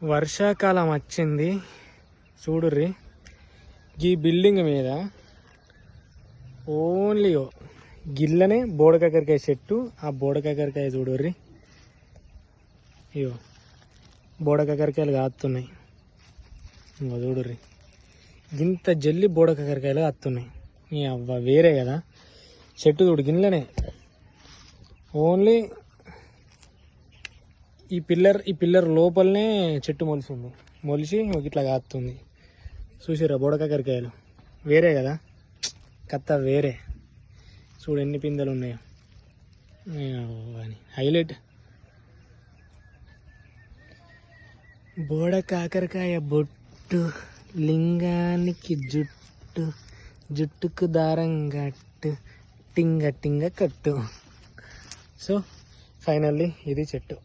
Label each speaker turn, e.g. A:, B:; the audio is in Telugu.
A: వర్షాకాలం వచ్చింది చూడుర్రి. ఈ బిల్డింగ్ మీద ఓన్లీ గిల్లనే బోడకాకరకాయ చెట్టు. ఆ బోడకాకరకాయ చూడుర్రి, ఇగో బోడకాకరకాయలు కాస్తున్నాయి. ఇంకో చూడుర్రి, ఇంత జల్లి బోడకాకరకాయలు కాస్తున్నాయి. ఈ అవ్వ వేరే కదా చెట్టు. చూడు గిన్నెలనే ఓన్లీ ఈ పిల్లర్ లోపలనే చెట్టు మొలిసింది. మొలిసి ఇట్లా కాస్తుంది. చూసిరా బోడకాకరకాయలు వేరే కదా, కత్త వేరే. చూడు ఎన్ని పిందెలు ఉన్నాయో అని హైలైట్. బోడకాకరకాయ బొట్టు, లింగానికి జుట్టు, జుట్టుకు దారం గట్టు, టింగ టింగ కట్టు. సో ఫైనల్లీ ఇది చెట్టు.